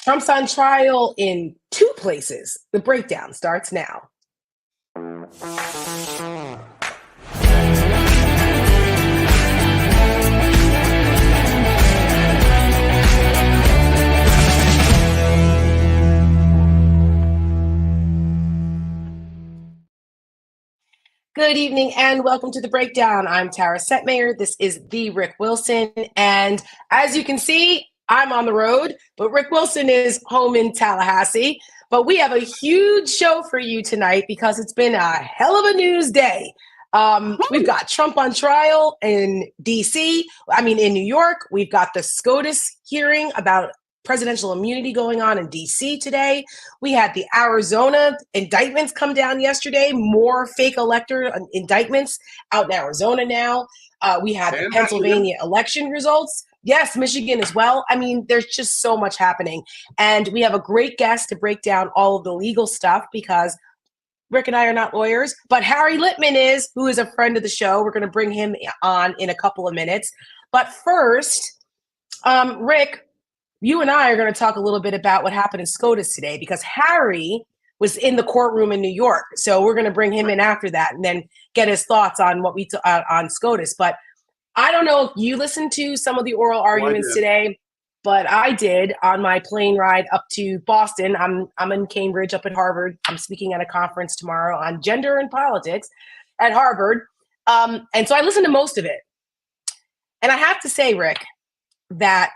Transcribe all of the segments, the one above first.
Trump's on trial in two places. The breakdown starts now. Good evening and welcome to The Breakdown. I'm Tara Setmayer. This is the Rick Wilson. And as you can see, I'm on the road, but Rick Wilson is home in Tallahassee. But we have a huge show for you tonight because it's been a hell of a news day. We've got Trump on trial in in New York. We've got the SCOTUS hearing about presidential immunity going on in DC today. We had the Arizona indictments come down yesterday, more fake elector indictments out in Arizona now. We had the Pennsylvania election results. Yes, Michigan as well. I mean, there's just so much happening. And we have a great guest to break down all of the legal stuff because Rick and I are not lawyers, but Harry Littman is, who is a friend of the show. We're going to bring him on in a couple of minutes. But first, Rick, you and I are going to talk a little bit about what happened in SCOTUS today because Harry was in the courtroom in New York. So we're going to bring him in after that and then get his thoughts on what on SCOTUS. But I don't know if you listened to some of the oral arguments today, but I did on my plane ride up to Boston. I'm in Cambridge up at Harvard. I'm speaking at a conference tomorrow on gender and politics at Harvard. And so I listened to most of it. And I have to say, Rick, that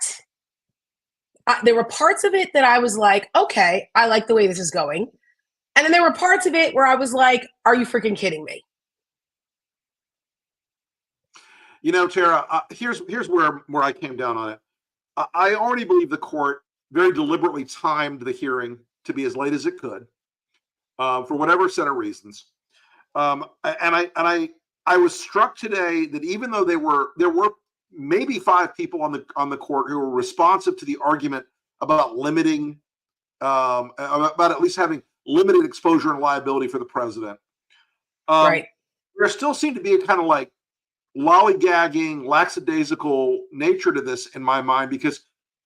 there were parts of it that I was like, okay, I like the way this is going. And then there were parts of it where I was like, are you freaking kidding me? You know, Tara, here's where I came down on it. I already believe the court very deliberately timed the hearing to be as late as it could, for whatever set of reasons. And I was struck today that even though there were maybe 5 people on the court who were responsive to the argument about limiting, about at least having limited exposure and liability for the president. Right. There still seemed to be a kind of like lollygagging, lackadaisical nature to this in my mind because,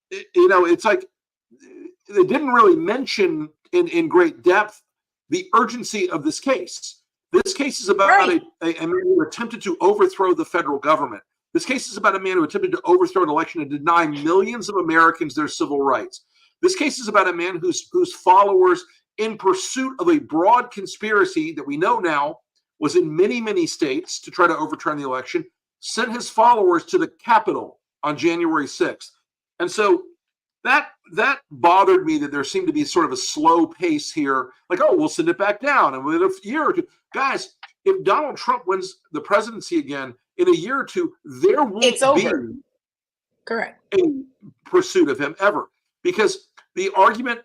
it's like they didn't really mention in great depth the urgency of this case. This case is about a man who attempted to overthrow the federal government. This case is about a man who attempted to overthrow an election and deny millions of Americans their civil rights. This case is about a man whose followers, in pursuit of a broad conspiracy that we know now was in many, many states to try to overturn the election, sent his followers to the Capitol on January 6th. And so that bothered me that there seemed to be sort of a slow pace here. Like, oh, we'll send it back down. And within a year or two, guys, if Donald Trump wins the presidency again, in a year or two, there won't be correct a pursuit of him ever. Because the argument,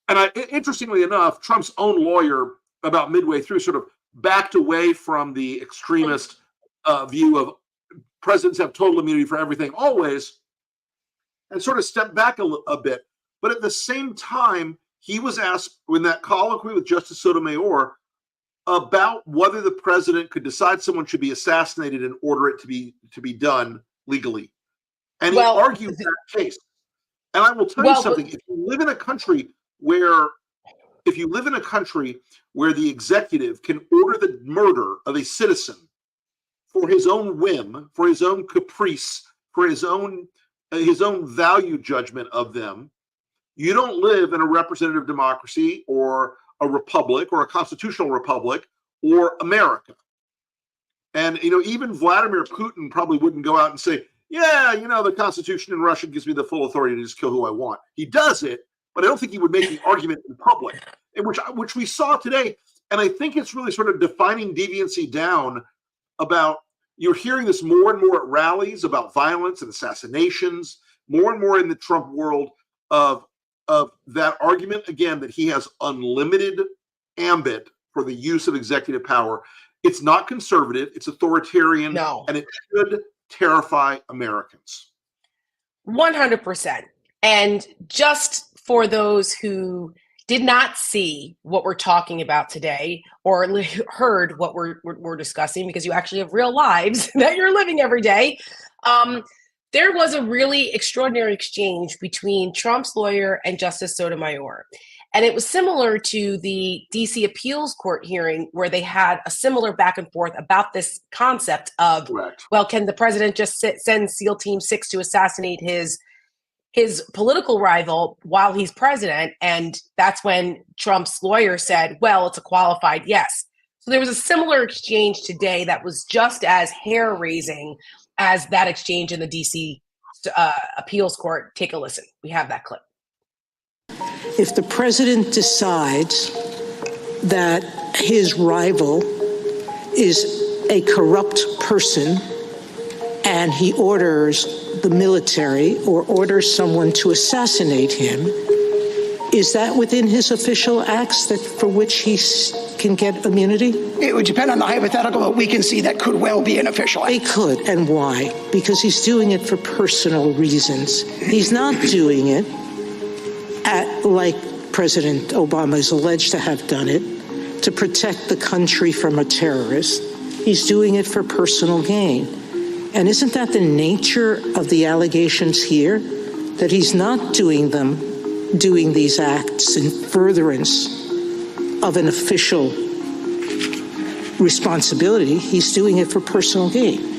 and interestingly enough, Trump's own lawyer about midway through sort of backed away from the extremist view of presidents have total immunity for everything always and sort of stepped back a bit. But at the same time, he was asked in that colloquy with Justice Sotomayor about whether the president could decide someone should be assassinated and order it to be done legally. And he argued that case. And I will tell you something, if you live in a country where the executive can order the murder of a citizen for his own whim, for his own caprice, for his own value judgment of them, you don't live in a representative democracy or a republic or a constitutional republic or America. And, even Vladimir Putin probably wouldn't go out and say, yeah, the Constitution in Russia gives me the full authority to just kill who I want. He does it, but I don't think he would make the argument in public, which we saw today. And I think it's really sort of defining deviancy down about, you're hearing this more and more at rallies about violence and assassinations, more and more in the Trump world of that argument, again, that he has unlimited ambit for the use of executive power. It's not conservative, it's authoritarian, and it should terrify Americans. 100%. And just for those who did not see what we're talking about today or heard what we're discussing, because you actually have real lives that you're living every day, there was a really extraordinary exchange between Trump's lawyer and Justice Sotomayor. And it was similar to the DC appeals court hearing where they had a similar back and forth about this concept of, Correct. well, can the president just send SEAL Team 6 to assassinate his political rival while he's president? And that's when Trump's lawyer said, well, it's a qualified yes. So there was a similar exchange today that was just as hair-raising as that exchange in the DC appeals court. Take a listen. We have that clip. If the president decides that his rival is a corrupt person and he orders the military or orders someone to assassinate him, is that within his official acts that for which he can get immunity? It would depend on the hypothetical, but we can see that could well be an official act. It could, and why? Because he's doing it for personal reasons. He's not doing it like President Obama is alleged to have done it, to protect the country from a terrorist. He's doing it for personal gain. And isn't that the nature of the allegations here? That he's not doing these acts in furtherance of an official responsibility. He's doing it for personal gain.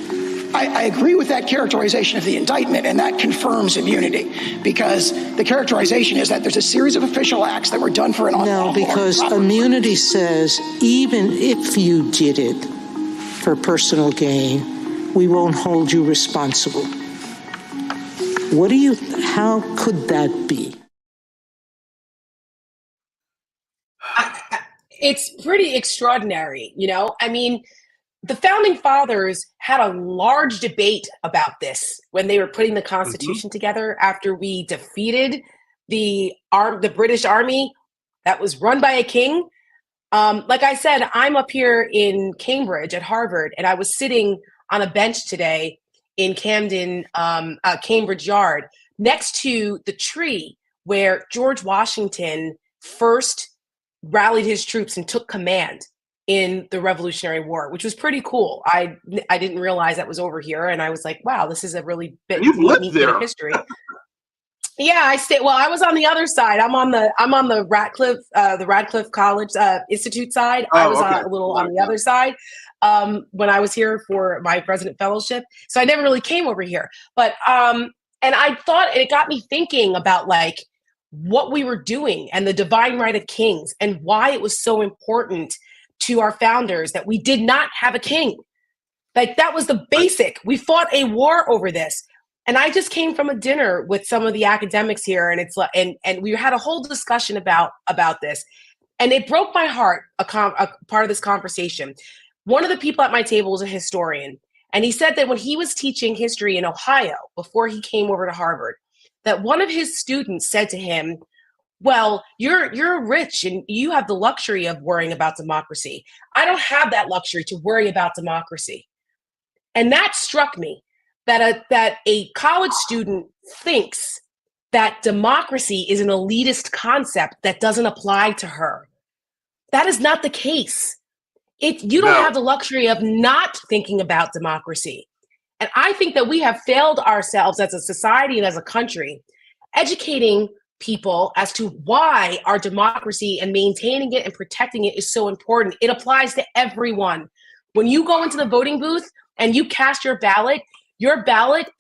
I agree with that characterization of the indictment, and that confirms immunity, because the characterization is that there's a series of official acts that were done for an unlawful. No, because immunity says even if you did it for personal gain, we won't hold you responsible. How could that be? It's pretty extraordinary, you know? I mean, the founding fathers had a large debate about this when they were putting the Constitution together after we defeated the British Army that was run by a king. Like I said, I'm up here in Cambridge at Harvard, and I was sitting on a bench today in Camden, Cambridge Yard, next to the tree where George Washington first rallied his troops and took command in the Revolutionary War, which was pretty cool. I didn't realize that was over here, and I was like, wow, this is a really bit neat bit of history. Yeah, I was on the other side. I'm on the Radcliffe College Institute side. I was a little on the other side when I was here for my president fellowship. So I never really came over here. But and I thought, and it got me thinking about like what we were doing and the divine right of kings and why it was so important to our founders that we did not have a king. Like that was the basic. We fought a war over this. And I just came from a dinner with some of the academics here, and it's and we had a whole discussion about this. And it broke my heart, a part of this conversation. One of the people at my table was a historian, and he said that when he was teaching history in Ohio before he came over to Harvard, that one of his students said to him, well, you're rich and you have the luxury of worrying about democracy. I don't have that luxury to worry about democracy. And that struck me, that a college student thinks that democracy is an elitist concept that doesn't apply to her. That is not the case. You don't have the luxury of not thinking about democracy. And I think that we have failed ourselves as a society and as a country, educating people as to why our democracy and maintaining it and protecting it is so important. It applies to everyone. When you go into the voting booth and you cast your ballot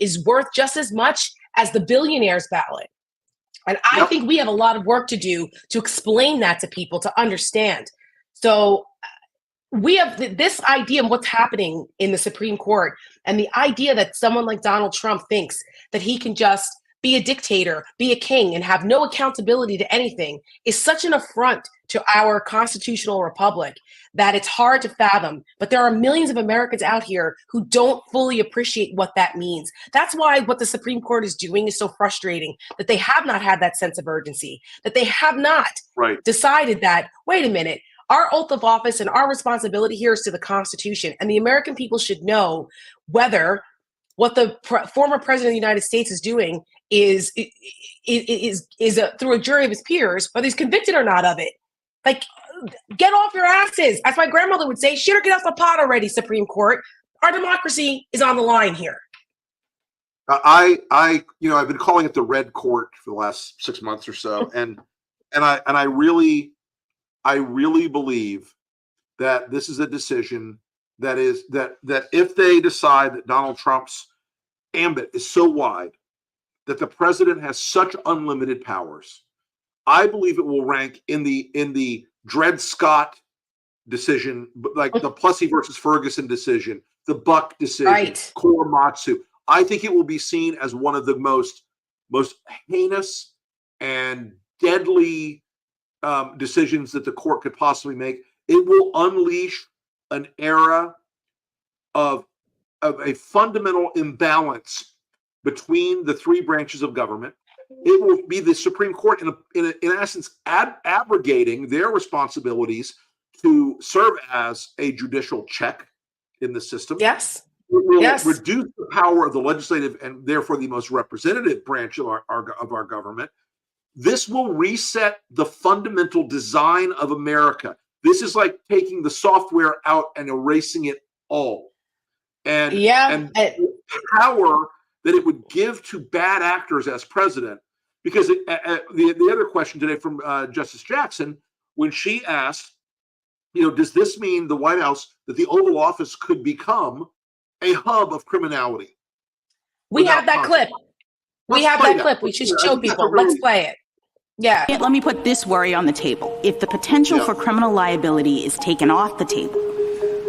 is worth just as much as the billionaire's ballot. And I think we have a lot of work to do to explain that to people to understand. So we have this idea of what's happening in the Supreme Court, and the idea that someone like Donald Trump thinks that he can just be a dictator, be a king, and have no accountability to anything is such an affront to our constitutional republic that it's hard to fathom. But there are millions of Americans out here who don't fully appreciate what that means. That's why what the Supreme Court is doing is so frustrating, that they have not had that sense of urgency, that they have not decided that, wait a minute, our oath of office and our responsibility here is to the Constitution, and the American people should know whether what the former president of the United States is doing is through a jury of his peers, whether he's convicted or not of it. Like, get off your asses. As my grandmother would say, shit or get off the pot already, Supreme Court. Our democracy is on the line here. I've been calling it the red court for the last 6 months or so, and I really believe that this is a decision that if they decide that Donald Trump's ambit is so wide that the president has such unlimited powers, I believe it will rank in the Dred Scott decision, like the Plessy versus Ferguson decision, the Buck decision, right. Korematsu. I think it will be seen as one of the most heinous and deadly decisions that the court could possibly make. It will unleash an era of a fundamental imbalance between the three branches of government. It will be the Supreme Court, in essence, abrogating their responsibilities to serve as a judicial check in the system. Yes. It will reduce the power of the legislative and therefore the most representative branch of our government. This will reset the fundamental design of America. This is like taking the software out and erasing it all. And the power that it would give to bad actors as president. Because the other question today from Justice Jackson, when she asked, does this mean the White House, that the Oval Office could become a hub of criminality? We have that clip. We have that clip. We should show people. Let's play it. Yeah. Let me put this worry on the table. If the potential for criminal liability is taken off the table,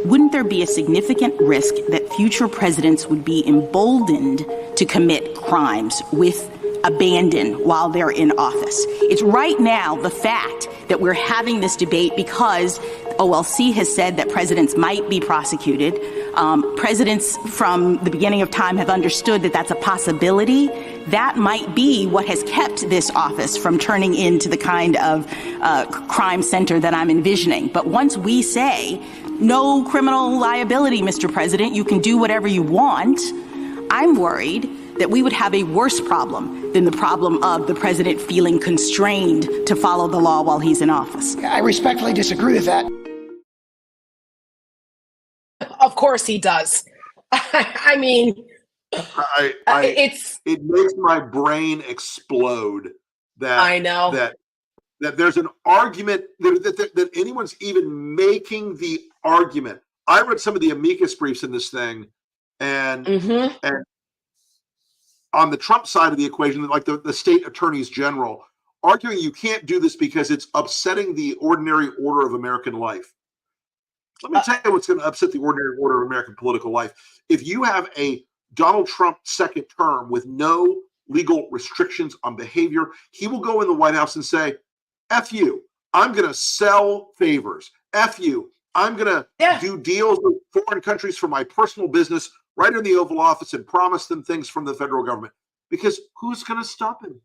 wouldn't there be a significant risk that future presidents would be emboldened to commit crimes with abandon while they're in office? It's right now the fact that we're having this debate because OLC has said that presidents might be prosecuted. Presidents from the beginning of time have understood that that's a possibility. That might be what has kept this office from turning into the kind of crime center that I'm envisioning. But once we say no criminal liability, Mr. President, you can do whatever you want, I'm worried that we would have a worse problem than the problem of the president feeling constrained to follow the law while he's in office. I respectfully disagree with that. Of course he does. I mean, it makes my brain explode that I know that there's an argument that anyone's even making the argument. I read some of the amicus briefs in this thing, and on the Trump side of the equation, like the state attorneys general arguing you can't do this because it's upsetting the ordinary order of American life. Let me tell you what's going to upset the ordinary order of American political life. If you have a Donald Trump second term with no legal restrictions on behavior, he will go in the White House and say, F you, I'm going to sell favors. F you, I'm going to do deals with foreign countries for my personal business right in the Oval Office and promise them things from the federal government. Because who's going to stop him?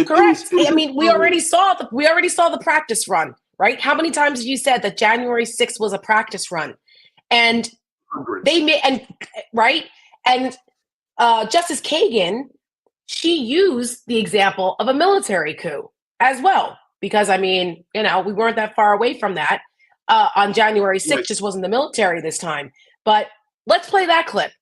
Correct. I mean, we already saw the practice run. Right? How many times have you said that January 6th was a practice run? And they made, and Justice Kagan, she used the example of a military coup as well, because I mean, we weren't that far away from that on January 6th. Just wasn't the military this time. But let's play that clip.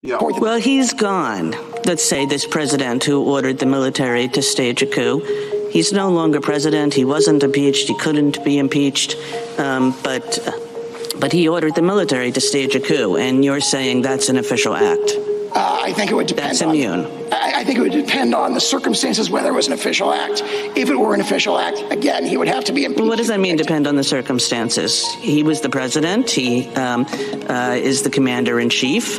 Yeah. Well, he's gone. Let's say this president who ordered the military to stage a coup. He's no longer president. He wasn't impeached. He couldn't be impeached. But he ordered the military to stage a coup, and you're saying that's an official act. I think it would depend. That's immune. I think it would depend on the circumstances whether it was an official act. If it were an official act, again, he would have to be impeached. Well, what does that mean, depend on the circumstances? He was the president. He is the commander-in-chief.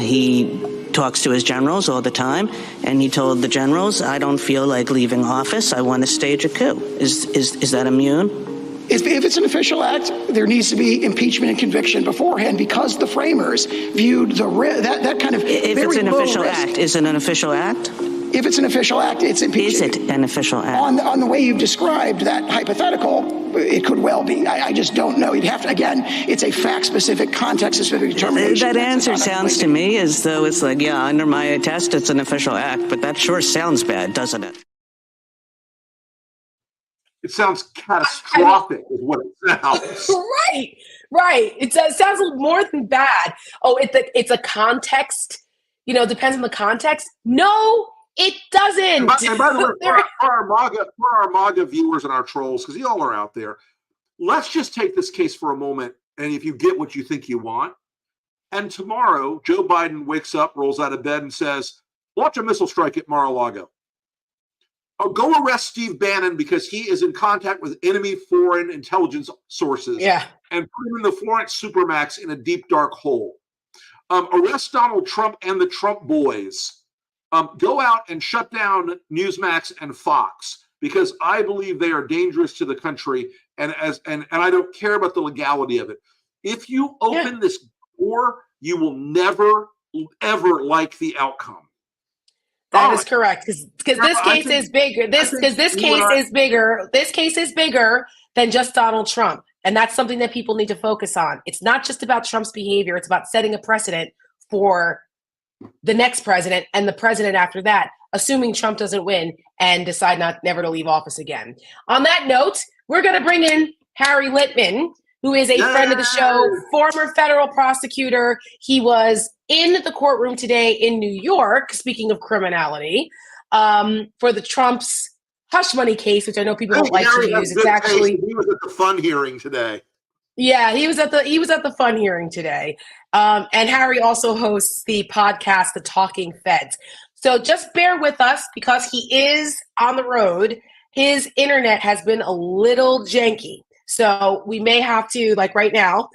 He talks to his generals all the time, and he told the generals, I don't feel like leaving office. I want to stage a coup. Is that immune? If it's an official act, there needs to be impeachment and conviction beforehand because the framers viewed that kind of If very it's an low official risk. act, is it an official act? If it's an official act, it's impeachment. Is it an official act? On the way you've described that hypothetical, it could well be. I just don't know. You'd have to, again, it's a fact-specific, context-specific determination. That answer sounds to me as though it's like, yeah, under my test, it's an official act, but that sure sounds bad, doesn't it? It sounds catastrophic is what it sounds. Right. It sounds a little more than bad. Oh, it's a context. Depends on the context. No, it doesn't. And by the way, for our MAGA viewers and our trolls, because y'all are out there, let's just take this case for a moment. And if you get what you think you want, and tomorrow Joe Biden wakes up, rolls out of bed, and says, "Launch a missile strike at Mar-a-Lago." Oh, go arrest Steve Bannon because he is in contact with enemy foreign intelligence sources. Yeah. And put him in the Florence Supermax in a deep, dark hole. Arrest Donald Trump and the Trump boys. Go out and shut down Newsmax and Fox because I believe they are dangerous to the country, and I don't care about the legality of it. If you open this door, you will never, ever like the outcome. That is correct, because this case is bigger. This case is bigger than just Donald Trump, and that's something that people need to focus on. It's not just about Trump's behavior; it's about setting a precedent for the next president and the president after that, assuming Trump doesn't win and decide never to leave office again. On that note, we're going to bring in Harry Litman, who is a friend of the show, former federal prosecutor. He was in the courtroom today in New York, speaking of criminality, for the Trump's hush money case, which I know people don't like to use. It's actually he was at the fun hearing today. Yeah, he was at the fun hearing today. And Harry also hosts the podcast, The Talking Feds. So just bear with us because he is on the road. His internet has been a little janky. So we may have to, like right now,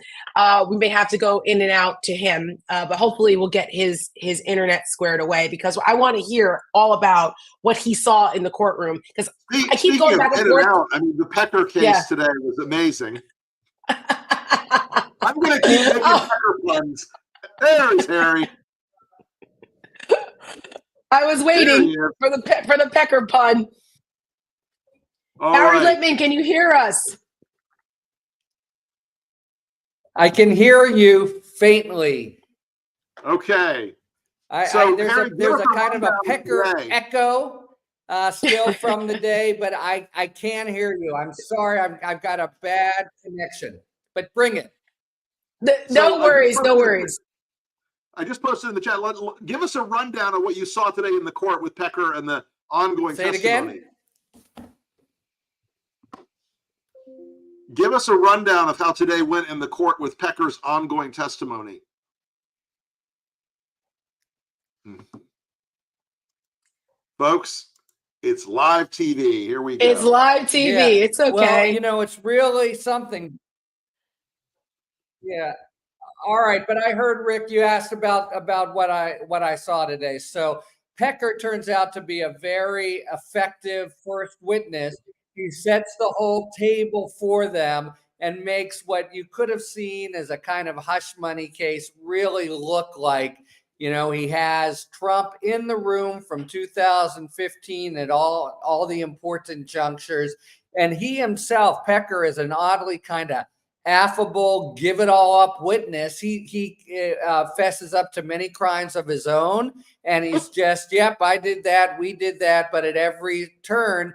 we may have to go in and out to him. But hopefully we'll get his internet squared away because I want to hear all about what he saw in the courtroom. Because I keep going back and forth. I mean, the Pecker case today was amazing. I'm going to keep making Pecker puns. There's Harry. I was waiting for the Pecker pun. Harry Litman, can you hear us? I can hear you faintly. Okay. There's a kind of a Pecker echo still from the day, but I can hear you. I'm sorry. I've got a bad connection, but bring it. No worries. I just posted in the chat. Give us a rundown of what you saw today in the court with Pecker and the ongoing testimony. Say it again. Give us a rundown of how today went in the court with Pecker's ongoing testimony. Folks, it's live TV. Here we go. It's live TV. Yeah. It's okay. Well, it's really something. Yeah. All right. But I heard, Rick, you asked about what I saw today. So Pecker turns out to be a very effective first witness. He sets the whole table for them and makes what you could have seen as a kind of hush money case really look like, he has Trump in the room from 2015 at all the important junctures. And he himself, Pecker, is an oddly kind of affable, give it all up witness. He fesses up to many crimes of his own. And he's just, yep, I did that. We did that. But at every turn,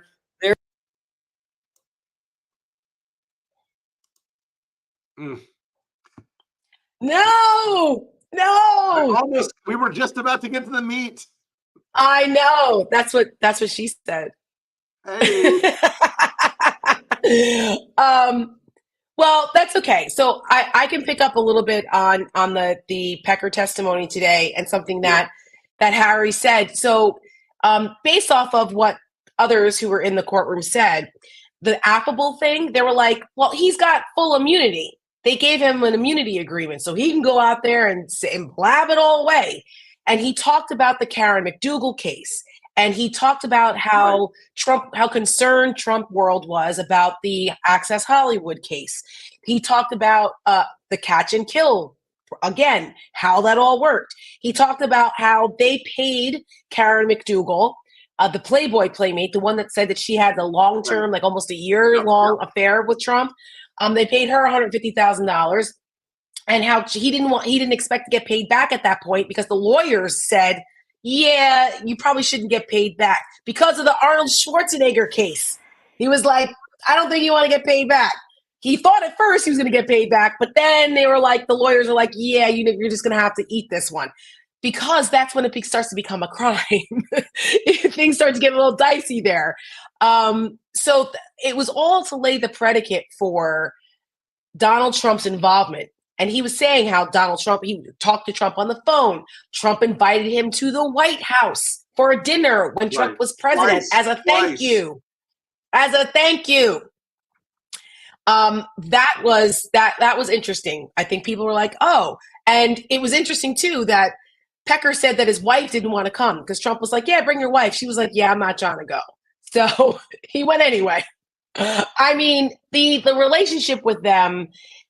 No. We were just about to get to the meat. I know. That's what she said. Hey. Well, that's okay. So I can pick up a little bit on the Pecker testimony today and something that Harry said. So based off of what others who were in the courtroom said, the affable thing, they were like, well, he's got full immunity. They gave him an immunity agreement so he can go out there and blab it all away. And he talked about the Karen McDougal case. And he talked about how concerned Trump world was about the Access Hollywood case. He talked about the catch and kill, again, how that all worked. He talked about how they paid Karen McDougal, the Playboy playmate, the one that said that she had a long-term, like almost a year-long affair with Trump. They paid her $150,000, and how he didn't expect to get paid back at that point because the lawyers said, yeah, you probably shouldn't get paid back because of the Arnold Schwarzenegger case. He was like, I don't think you want to get paid back. he thought at first he was going to get paid back, but then they were like, the lawyers are like, yeah, you're just going to have to eat this one. Because that's when it starts to become a crime. Things start to get a little dicey there. So it was all to lay the predicate for Donald Trump's involvement. And he was saying how he talked to Trump on the phone. Trump invited him to the White House for a dinner when Trump was president as a thank you. As a thank you. That was interesting. I think people were like, oh. And it was interesting, too, that Pecker said that his wife didn't want to come because Trump was like, yeah, bring your wife. She was like, yeah, I'm not trying to go. So he went anyway. I mean, the relationship with them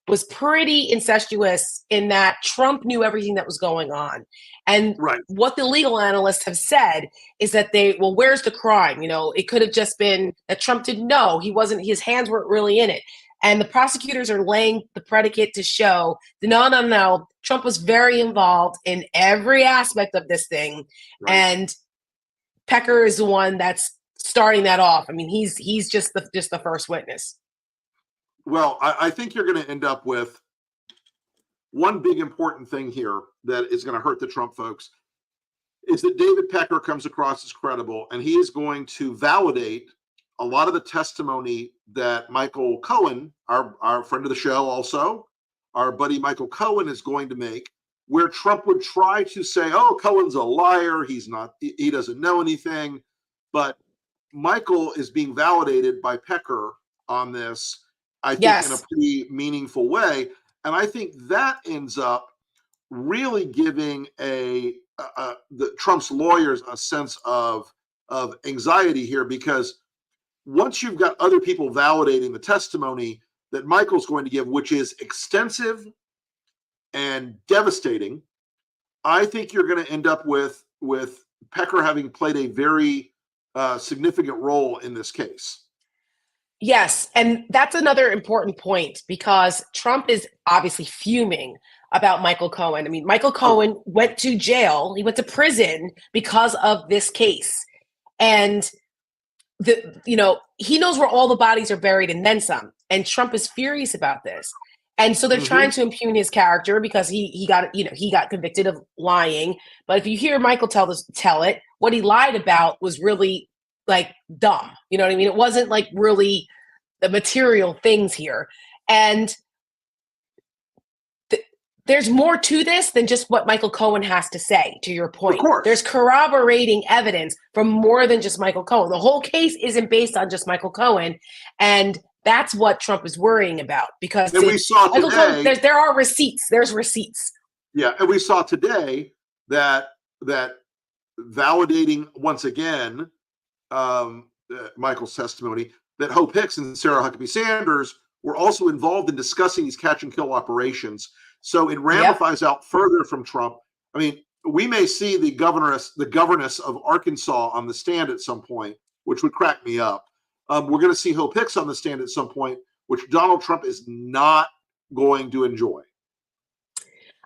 was pretty incestuous in that Trump knew everything that was going on. And what the legal analysts have said is that where's the crime? It could have just been that Trump didn't know. His hands weren't really in it. And the prosecutors are laying the predicate to show, no. Trump was very involved in every aspect of this thing. Right. And Pecker is the one that's starting that off. I mean, he's just the first witness. Well, I think you're going to end up with one big important thing here that is going to hurt the Trump folks is that David Pecker comes across as credible, and he is going to validate a lot of the testimony that Michael Cohen, our friend of the show also, our buddy Michael Cohen is going to make, where Trump would try to say, oh, Cohen's a liar, he doesn't know anything. But Michael is being validated by Pecker on this, I think, in a pretty meaningful way. And I think that ends up really giving Trump's lawyers a sense of anxiety here, because once you've got other people validating the testimony that Michael's going to give, which is extensive and devastating, I think you're going to end up with Pecker having played a very significant role in this case. Yes, and that's another important point, because Trump is obviously fuming about Michael Cohen. I mean, Michael Cohen went to jail. He went to prison because of this case. And he knows where all the bodies are buried and then some. And Trump is furious about this. And so they're trying to impugn his character because he got convicted of lying. But if you hear Michael tell it, what he lied about was really like dumb. You know what I mean? It wasn't like really the material things here. And there's more to this than just what Michael Cohen has to say, to your point. Of course. There's corroborating evidence from more than just Michael Cohen. The whole case isn't based on just Michael Cohen. And that's what Trump is worrying about, because we saw today, there are receipts. There's receipts. Yeah, and we saw today that validating once again Michael's testimony, that Hope Hicks and Sarah Huckabee Sanders were also involved in discussing these catch and kill operations. So it ramifies out further from Trump. I mean, we may see the governess of Arkansas on the stand at some point, which would crack me up. We're going to see Hope Hicks on the stand at some point, which Donald Trump is not going to enjoy.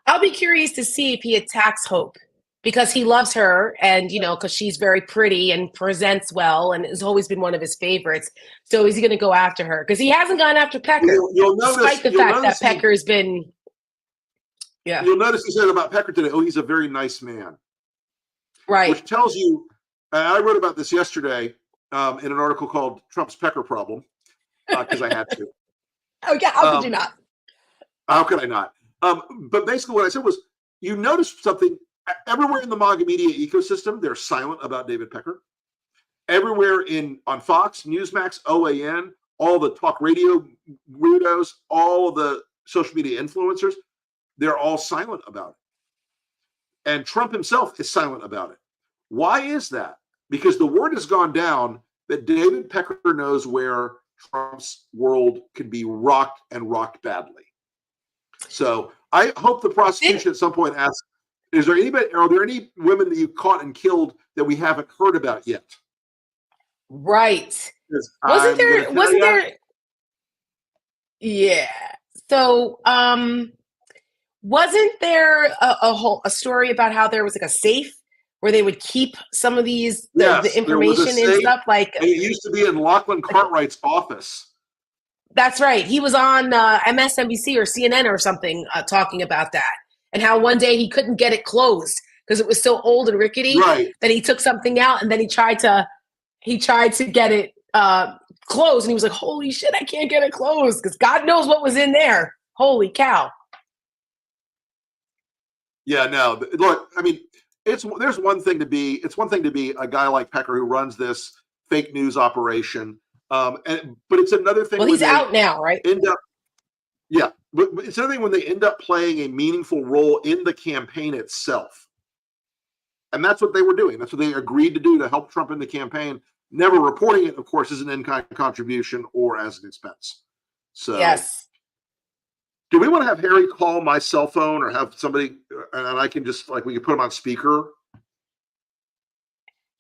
I'll be curious to see if he attacks Hope, because he loves her, and because she's very pretty and presents well and has always been one of his favorites. So is he going to go after her? Because he hasn't gone after Pecker, despite the fact that Pecker's been. Yeah. You'll notice he said about Pecker today, he's a very nice man. Right. Which tells you, I wrote about this yesterday in an article called Trump's Pecker Problem, because I had to. Oh, yeah. How could you not? How could I not? But basically what I said was, you notice something everywhere in the MAGA media ecosystem, they're silent about David Pecker. Everywhere on Fox, Newsmax, OAN, all the talk radio weirdos, all of the social media influencers, they're all silent about it. And Trump himself is silent about it. Why is that? Because the word has gone down that David Pecker knows where Trump's world can be rocked, and rocked badly. So I hope the prosecution at some point asks, are there any women that you caught and killed that we haven't heard about yet? Right. Wasn't there? Yeah. So, wasn't there a story about how there was like a safe where they would keep some of these the information and stuff? Like, it used to be in Lachlan Cartwright's office. That's right. He was on MSNBC or CNN or something talking about that, and how one day he couldn't get it closed because it was so old and rickety Right. that he took something out, and then he tried to get it closed, and he was like, "Holy shit, I can't get it closed," because God knows what was in there. Holy cow! Yeah, no. Look, I mean, it's one thing to be a guy like Pecker who runs this fake news operation, but it's another thing. Well, he's out now, right? Yeah, but it's another thing when they end up playing a meaningful role in the campaign itself, and that's what they were doing. That's what they agreed to do to help Trump in the campaign. Never reporting it, of course, as an in-kind contribution or as an expense. So yes. Do we want to have Harry call my cell phone, or have somebody, and I can just, like, we can put him on speaker?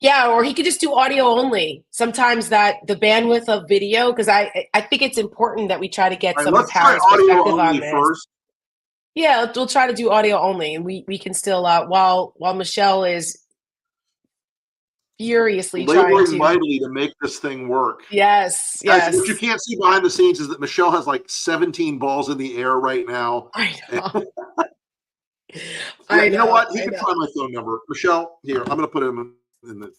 Yeah, or he could just do audio only. Sometimes the bandwidth of video, because I think it's important that we try to get some of Harry's perspective on this. First. Yeah, we'll try to do audio only, and we can still while Michelle is furiously laboring mightily to make this thing work. Yes, yes. What you can't see behind the scenes is that Michelle has like 17 balls in the air right now. I know. You know what? He can try my phone number. Michelle, here, I'm going to put him in the.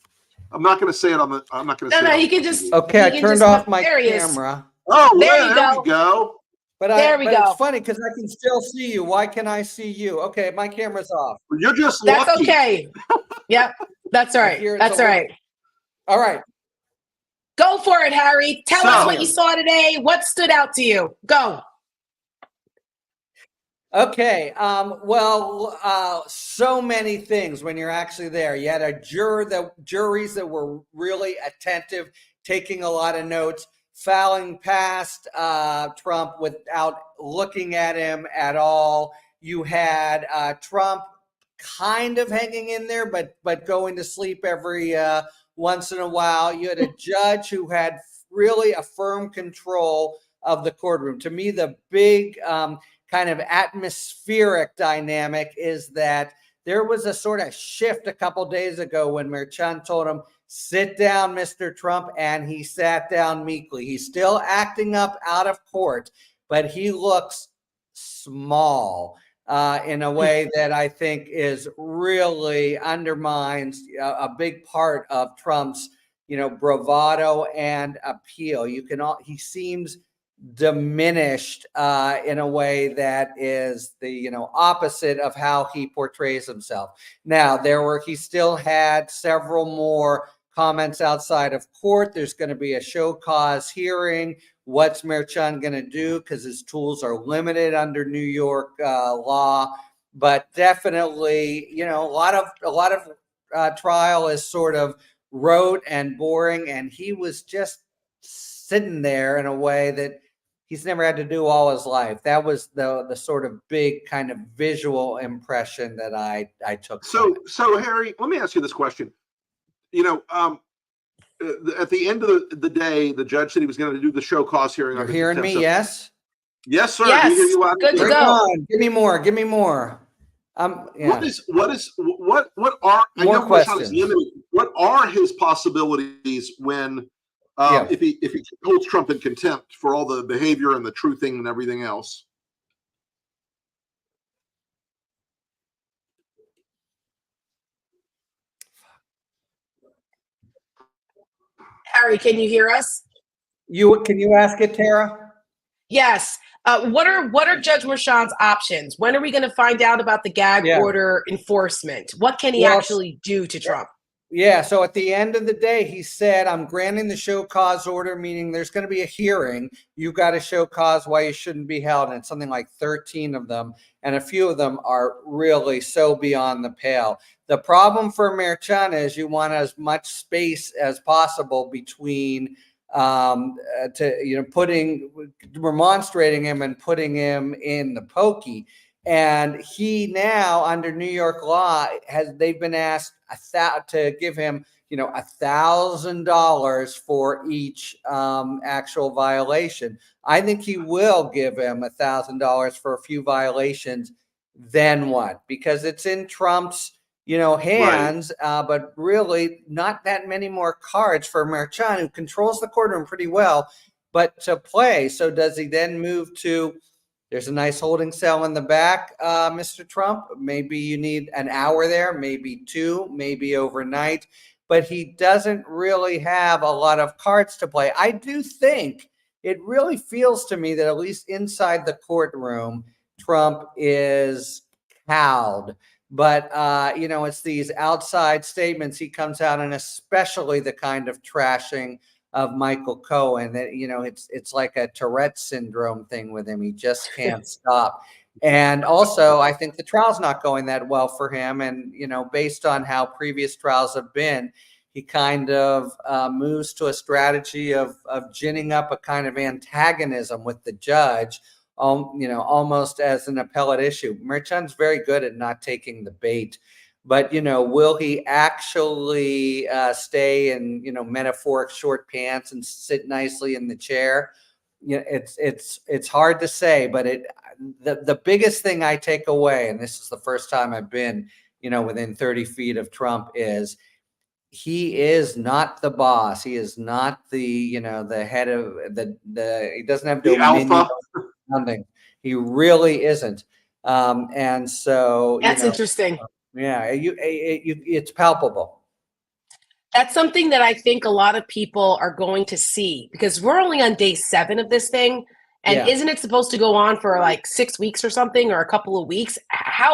I'm not going to say it on the. I'm not going to say. No, it he can just. Okay, I turned off my camera. Oh, there we go. But it's funny because I can still see you. Why can I see you? Okay, my camera's off. You're just That's lucky. Okay. Yep, that's right. That's right. All right. Go for it, Harry. Tell us what you saw today. What stood out to you? Go. Okay. So many things when you're actually there. You had juries that were really attentive, taking a lot of notes, fouling past Trump without looking at him at all. You had Trump kind of hanging in there, but going to sleep every once in a while. You had a judge who had really a firm control of the courtroom. To me, the big kind of atmospheric dynamic is that there was a sort of shift a couple days ago when Merchan told him, "Sit down, Mr. Trump," and he sat down meekly. He's still acting up out of court, but he looks small in a way that I think is really undermines a big part of Trump's, bravado and appeal. He seems diminished in a way that is the opposite of how he portrays himself. Now he still had several more comments outside of court. There's going to be a show cause hearing. What's Merchan going to do? Because his tools are limited under New York law. But definitely, a lot of trial is sort of rote and boring, and he was just sitting there in a way that he's never had to do all his life. That was the sort of big kind of visual impression that I took. So Harry, let me ask you this question. At the end of the day, the judge said he was going to do the show cause hearing. You're hearing me? Yes. Yes, sir. Yes. Good to go. Give me more. Yeah. What are more questions? What are his possibilities when if he holds Trump in contempt for all the behavior and the truthing and everything else? Harry, can you hear us? Can you ask it, Tara? Yes. What are Judge Merchan's options? When are we going to find out about the gag order enforcement? What can he actually do to Trump? Yeah, so at the end of the day, he said, "I'm granting the show cause order," meaning there's going to be a hearing. You've got to show cause why you shouldn't be held, and it's something like 13 of them, and a few of them are really so beyond the pale. The problem for Merchan is you want as much space as possible between remonstrating him and putting him in the pokey. And he now, under New York law, they've been asked to give him, $1,000 for each actual violation. I think he will give him $1,000 for a few violations. Then what? Because it's in Trump's, hands, right. But really not that many more cards for Merchan, who controls the courtroom pretty well. but to play. So does he then move to, there's a nice holding cell in the back, Mr. Trump. Maybe you need an hour there, maybe 2, maybe overnight, but he doesn't really have a lot of cards to play. I do think it really feels to me that at least inside the courtroom, Trump is cowed. But, it's these outside statements he comes out, and especially the kind of trashing of Michael Cohen that, it's like a Tourette syndrome thing with him. He just can't stop. And also, I think the trial's not going that well for him. And, based on how previous trials have been, he kind of moves to a strategy of ginning up a kind of antagonism with the judge, almost as an appellate issue. Merchan's very good at not taking the bait. But, will he actually stay in, metaphoric short pants and sit nicely in the chair? It's hard to say, but the biggest thing I take away, and this is the first time I've been, within 30 feet of Trump, is he is not the boss. He is not the, the head of he doesn't have the alpha. He really isn't. And so that's interesting. Yeah, it's palpable. That's something that I think a lot of people are going to see, because we're only on day 7 of this thing. And isn't it supposed to go on for like 6 weeks or something, or a couple of weeks?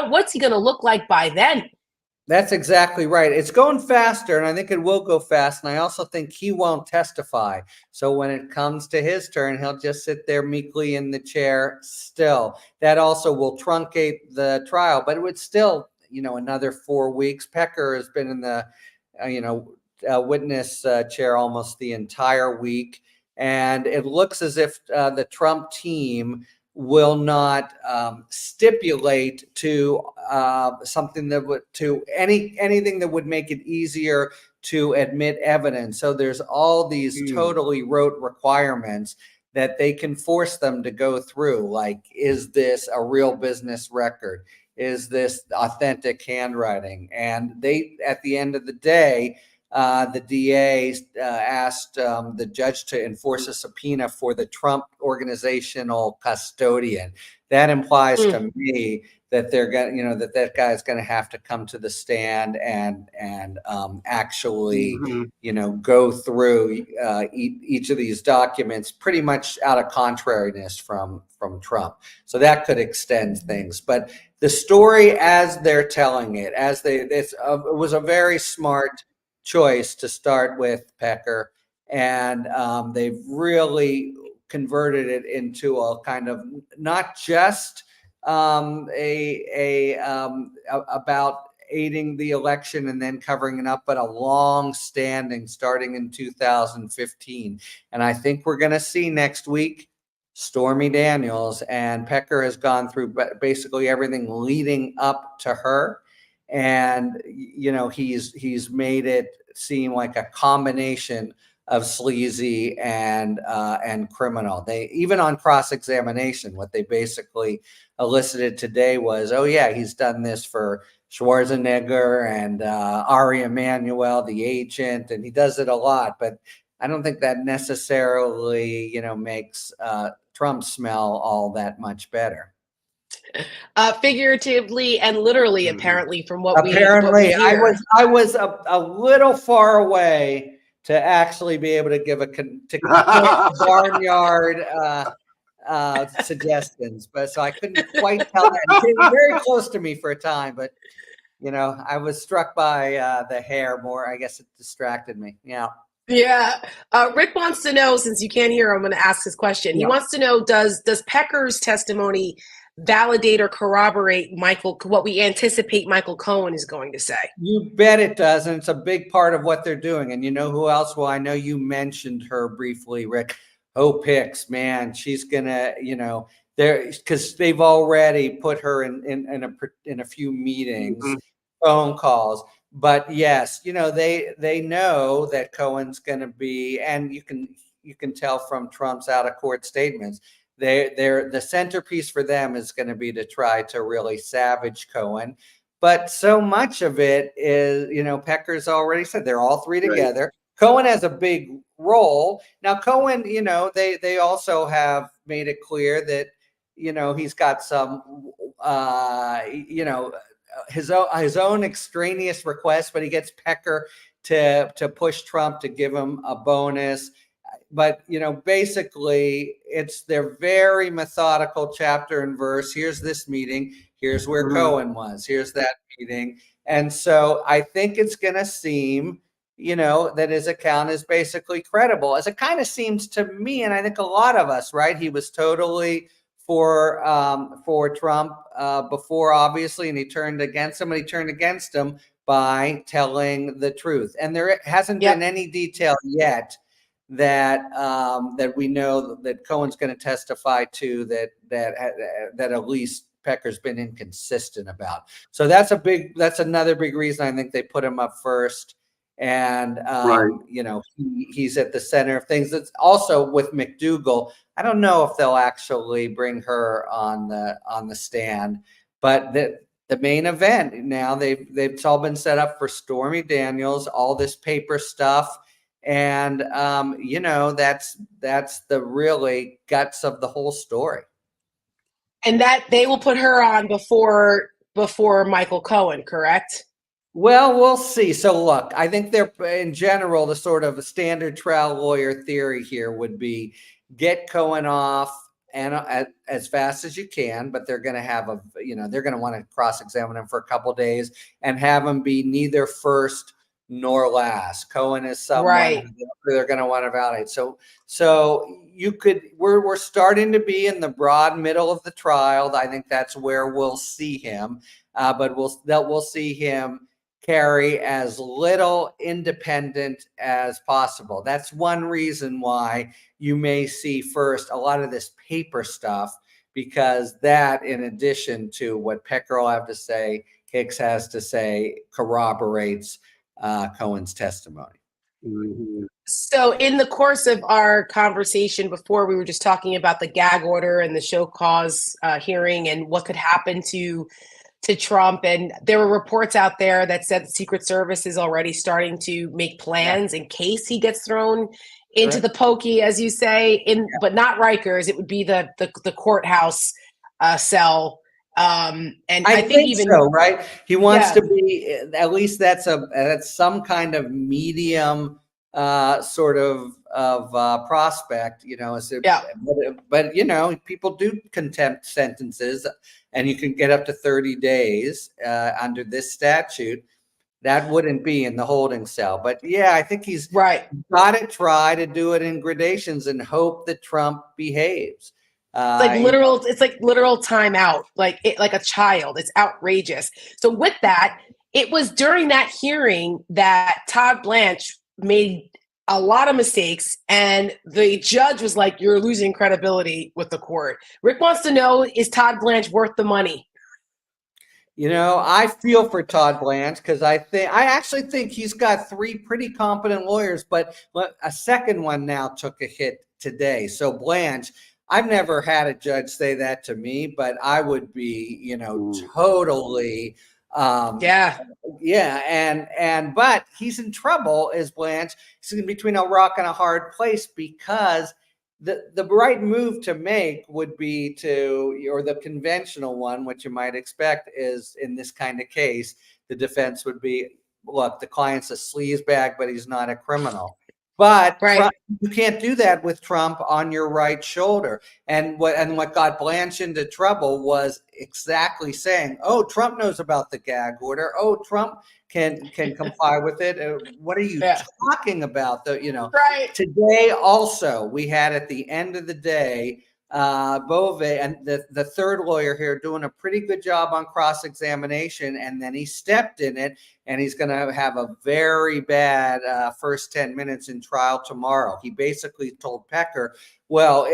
What's he going to look like by then? That's exactly right. It's going faster, and I think it will go fast. And I also think he won't testify. So when it comes to his turn, he'll just sit there meekly in the chair still. That also will truncate the trial, but it would still, another 4 weeks. Pecker has been in the, witness chair almost the entire week. And it looks as if the Trump team will not stipulate to something that would, to anything that would make it easier to admit evidence. So there's all these totally rote requirements that they can force them to go through. Like, is this a real business record? Is this authentic handwriting? And they, at the end of the day, the DA asked the judge to enforce a subpoena for the Trump organizational custodian. That implies to me that they're going, that guy's going to have to come to the stand and actually, go through each of these documents pretty much out of contrariness from Trump. So that could extend things. But the story as they're telling it, it was a very smart choice to start with Pecker, and they've really converted it into a kind of not just about aiding the election and then covering it up, but a long standing starting in 2015. And I think we're going to see next week Stormy Daniels, and Pecker has gone through basically everything leading up to her. And, he's made it seem like a combination of sleazy and criminal. They, even on cross-examination, what they basically elicited today was, oh yeah, he's done this for Schwarzenegger and Ari Emanuel, the agent, and he does it a lot. But I don't think that necessarily, makes Trump smell all that much better. Figuratively and literally, apparently, from what we hear. I was a little far away to actually be able to give barnyard suggestions, but so I couldn't quite tell that. It came very close to me for a time, but I was struck by the hair more. I guess it distracted me. Yeah. Rick wants to know, since you can't hear, I'm going to ask his question. He wants to know, does Pecker's testimony validate or corroborate what we anticipate Michael Cohen is going to say? You bet it does, and it's a big part of what they're doing. And you know who else? Well, I know you mentioned her briefly, Rick. Hope Hicks, man, she's gonna, there, because they've already put her in a few meetings, phone calls. But yes, they know that Cohen's going to be, and you can tell from Trump's out of court statements, the centerpiece for them is going to be to try to really savage Cohen. But so much of it is, Pecker's already said they're all three together. Right. Cohen has a big role. Now, Cohen, they also have made it clear that, he's got some, his own extraneous requests, but he gets Pecker to push Trump to give him a bonus. But, basically they're very methodical, chapter and verse. Here's this meeting. Here's where Cohen was. Here's that meeting. And so I think it's going to seem, that his account is basically credible, as it kind of seems to me. And I think a lot of us, right? He was totally for Trump before, obviously, and he turned against him. And he turned against him by telling the truth. And there hasn't been any detail yet that we know that Cohen's going to testify to, that at least Pecker's been inconsistent about. So that's another big reason I think they put him up first. And he's at the center of things. That's also with McDougal. I don't know if they'll actually bring her on the stand, but the main event now, they've all been set up for Stormy Daniels, all this paper stuff. And that's the really guts of the whole story. And that they will put her on before Michael Cohen, correct? Well, we'll see. So look, I think they're, in general, the sort of a standard trial lawyer theory here would be get Cohen off and as fast as you can, but they're going to have they're going to want to cross-examine him for a couple of days and have him be neither first nor last. Cohen is someone they're going to want to validate. So we're starting to be in the broad middle of the trial. I think that's where we'll see him, but we'll see him carry as little independent as possible. That's one reason why you may see first a lot of this paper stuff, because that, in addition to what Pecker will have to say, Hicks has to say, corroborates Cohen's testimony. So in the course of our conversation before, we were just talking about the gag order and the show cause hearing and what could happen to Trump. And there were reports out there that said the Secret Service is already starting to make plans in case he gets thrown into the pokey, as you say, but not Rikers. It would be the courthouse cell. And I think even so, right? He wants to be, at least that's some kind of medium sort of prospect, but people do contempt sentences, and you can get up to 30 days under this statute. That wouldn't be in the holding cell. But I think he's got to try to do it in gradations and hope that Trump behaves. It's like literal timeout, like a child. It's outrageous. So with that, it was during that hearing that Todd Blanche made a lot of mistakes, and the judge was like, "You're losing credibility with the court." Rick wants to know, is Todd Blanche worth the money? I feel for Todd Blanche, because I actually think he's got 3 pretty competent lawyers, but a second one now took a hit today. So Blanche, I've never had a judge say that to me, but I would be, totally, but he's in trouble, is Blanche. He's in between a rock and a hard place, because the right move to make would be or the conventional one, which you might expect is, in this kind of case, the defense would be, look, the client's a sleazebag, but he's not a criminal. But Trump, you can't do that with Trump on your right shoulder. And what got Blanche into trouble was exactly saying, "Oh, Trump knows about the gag order. Oh, Trump can comply with it. What are you talking about?" Today also, we had, at the end of the day, Bove and the third lawyer here doing a pretty good job on cross-examination, and then he stepped in it, and he's going to have a very bad first 10 minutes in trial tomorrow. He basically told Pecker, well,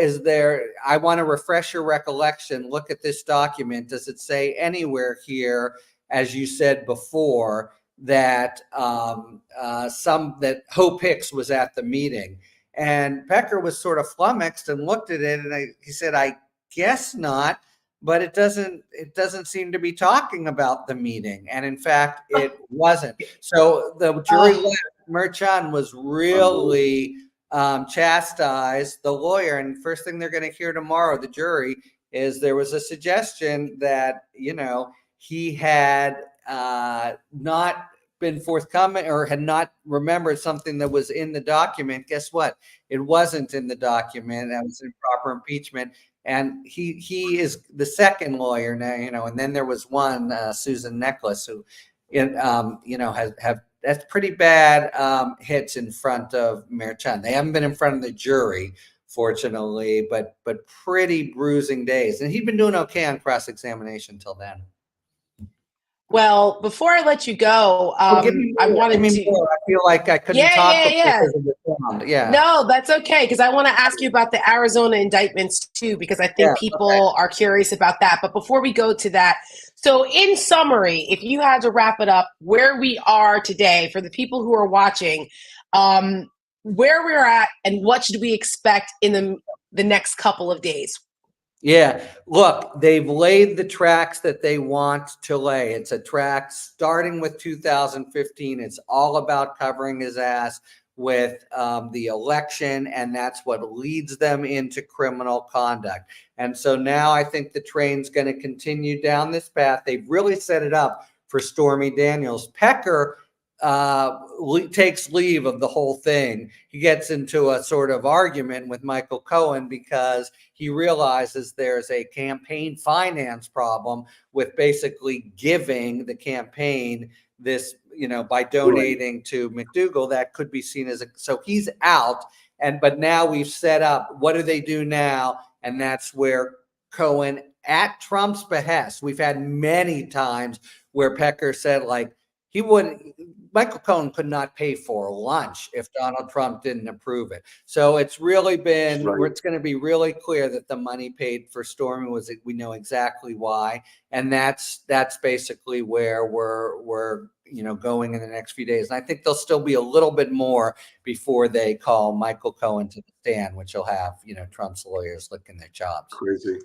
I want to refresh your recollection. Look at this document. Does it say anywhere here, as you said before, that that Hope Hicks was at the meeting? And Pecker was sort of flummoxed and looked at it, and he said, "I guess not, but it doesn't seem to be talking about the meeting." And in fact, it wasn't. So the jury left. Merchan was really chastise the lawyer. And first thing they're going to hear tomorrow, the jury, is there was a suggestion that, he had not been forthcoming or had not remembered something that was in the document. Guess what? It wasn't in the document. That was improper impeachment. And he is the second lawyer now, and then there was one, Susan Necklace, who, have that's pretty bad hits in front of Mayor Chen. They haven't been in front of the jury, fortunately, but pretty bruising days. And he'd been doing okay on cross-examination till then. Well, before I let you go, I wanted to. More. I feel like I couldn't talk because of the sound. Yeah. No, that's okay, because I want to ask you about the Arizona indictments too, because I think people are curious about that. But before we go to that, so in summary, if you had to wrap it up, where we are today for the people who are watching, where we're at, and what should we expect in the next couple of days? Yeah, look, they've laid the tracks that they want to lay. It's a track starting with 2015. It's all about covering his ass with the election, and that's what leads them into criminal conduct. And so now I think the train's going to continue down this path. They've really set it up for Stormy Daniels. Pecker takes leave of the whole thing. He gets into a sort of argument with Michael Cohen because he realizes there's a campaign finance problem with basically giving the campaign this, by donating to McDougal. That could be seen as so he's out. But now we've set up, what do they do now? And that's where Cohen, at Trump's behest, we've had many times where Pecker said, Michael Cohen could not pay for lunch if Donald Trump didn't approve it. So it's really been, it's going to be really clear that the money paid for Stormy we know exactly why. And that's basically where we're going in the next few days. And I think there'll still be a little bit more before they call Michael Cohen to the stand, which will have, Trump's lawyers licking their chops. Crazy.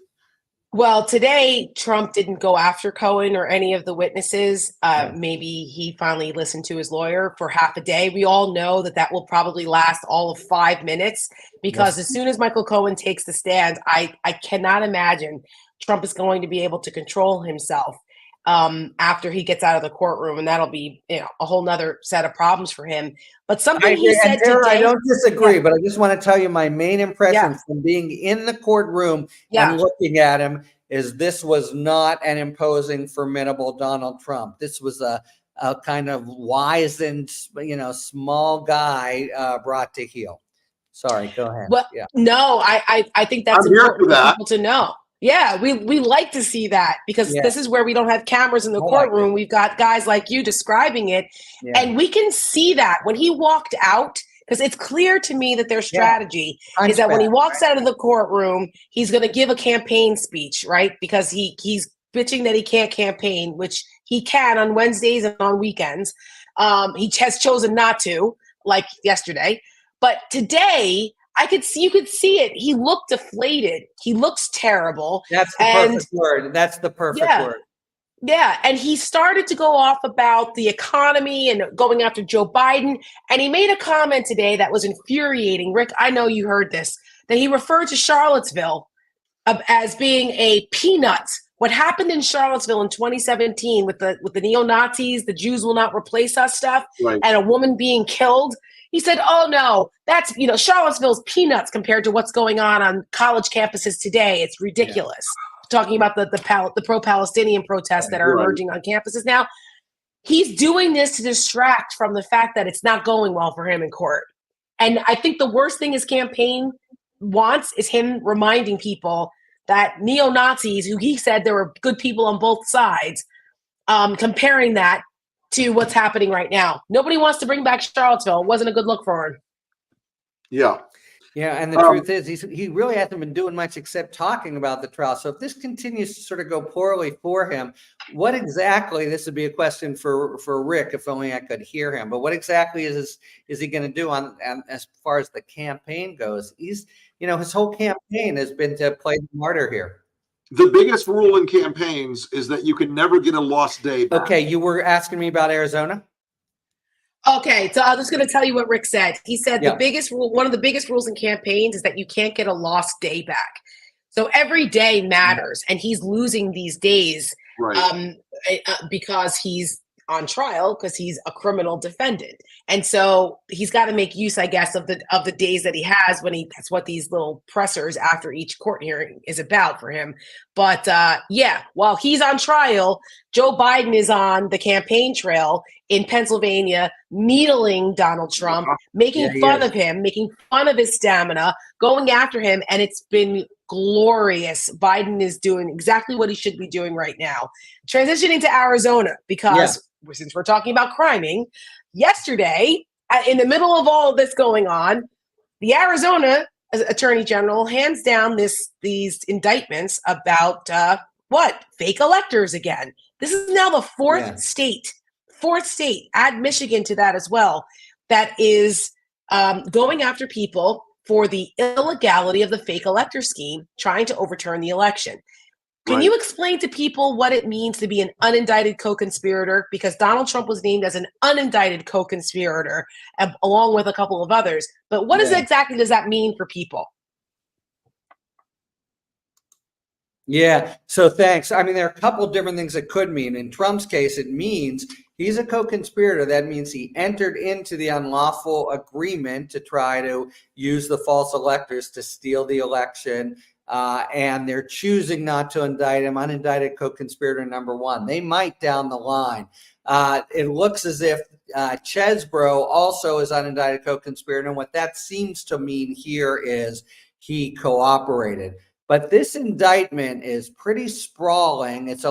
Well, today, Trump didn't go after Cohen or any of the witnesses. Maybe he finally listened to his lawyer for half a day. We all know that will probably last all of 5 minutes, because as soon as Michael Cohen takes the stand, I cannot imagine Trump is going to be able to control himself after he gets out of the courtroom. And that'll be a whole nother set of problems for him. But something he said today. I don't disagree, but I just want to tell you my main impression from being in the courtroom and looking at him is this was not an imposing, formidable Donald Trump. This was a kind of wizened, small guy brought to heel. Sorry, go ahead. Well, no, I think that's important for people to know. Yeah, we like to see that, because this is where we don't have cameras in the courtroom. We've got guys like you describing it, and we can see that when he walked out, because it's clear to me that their strategy is that when he walks out of the courtroom, he's going to give a campaign speech, right? Because he's bitching that he can't campaign, which he can on Wednesdays and on weekends. He has chosen not to, like yesterday. But today, you could see it. He looked deflated. He looks terrible. That's the perfect word. That's the perfect word. Yeah. And he started to go off about the economy and going after Joe Biden. And he made a comment today that was infuriating. Rick, I know you heard this, that he referred to Charlottesville as being a peanut. What happened in Charlottesville in 2017 with the neo-Nazis, the Jews will not replace us stuff, and a woman being killed. He said, oh, no, that's, Charlottesville's peanuts compared to what's going on college campuses today. It's ridiculous. Talking about the pro-Palestinian protests that are emerging on campuses now. He's doing this to distract from the fact that it's not going well for him in court. And I think the worst thing his campaign wants is him reminding people that neo-Nazis, who he said there were good people on both sides, comparing that to what's happening right now. Nobody wants to bring back Charlottesville. It wasn't a good look for him. Yeah, and the truth is, he really hasn't been doing much except talking about the trial. So if this continues to sort of go poorly for him, what exactly, this would be a question for Rick, if only I could hear him, but what exactly is he going to do on as far as the campaign goes? His whole campaign has been to play the martyr here. The biggest rule in campaigns is that you can never get a lost day back. Okay, you were asking me about Arizona? Okay, so I'm just going to tell you what Rick said. He said Yeah. the biggest rule, one of the biggest rules in campaigns is that you can't get a lost day back. So every day matters, and he's losing these days Right. because he's on trial because he's a criminal defendant, and so he's got to make use, I guess, of the days that he has when he. That's what these little pressers after each court hearing is about for him. But yeah, while he's on trial, Joe Biden is on the campaign trail in Pennsylvania, needling Donald Trump, making fun of him, making fun of his stamina, going after him, and it's been glorious. Biden is doing exactly what he should be doing right now. Transitioning to Arizona, because since we're talking about criming, yesterday, in the middle of all of this going on, the Arizona Attorney General hands down these indictments about fake electors again. This is now the fourth state, add Michigan to that as well, that is going after people for the illegality of the fake elector scheme, trying to overturn the election. Can you explain to people what it means to be an unindicted co-conspirator? Because Donald Trump was named as an unindicted co-conspirator along with a couple of others. But what exactly does that mean for people? Yeah. So thanks. I mean, there are a couple of different things it could mean. In Trump's case, it means he's a co-conspirator. That means he entered into the unlawful agreement to try to use the false electors to steal the election. And they're choosing not to indict him, unindicted co-conspirator number one. They might down the line. It looks as if Chesbro also is unindicted co-conspirator. And what that seems to mean here is he cooperated. But this indictment is pretty sprawling. It's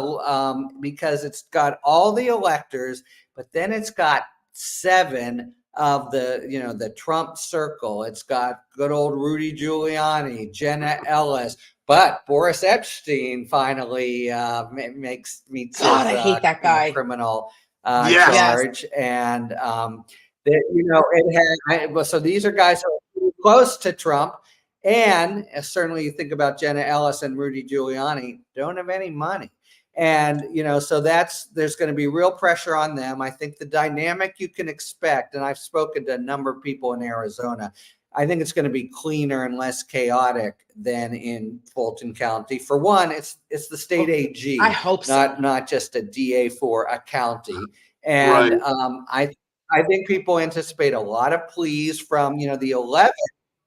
because it's got all the electors, but then it's got 7 of the Trump circle. It's got good old Rudy Giuliani, Jenna Ellis, but Boris Epstein finally meets his I hate that guy. criminal charge, and so these are guys who are close to Trump. And certainly you think about Jenna Ellis and Rudy Giuliani, don't have any money. And, so there's going to be real pressure on them. I think the dynamic you can expect, and I've spoken to a number of people in Arizona, I think it's going to be cleaner and less chaotic than in Fulton County. For one, it's the state AG. I hope so. Not just a DA for a county. And I think people anticipate a lot of pleas from, the 11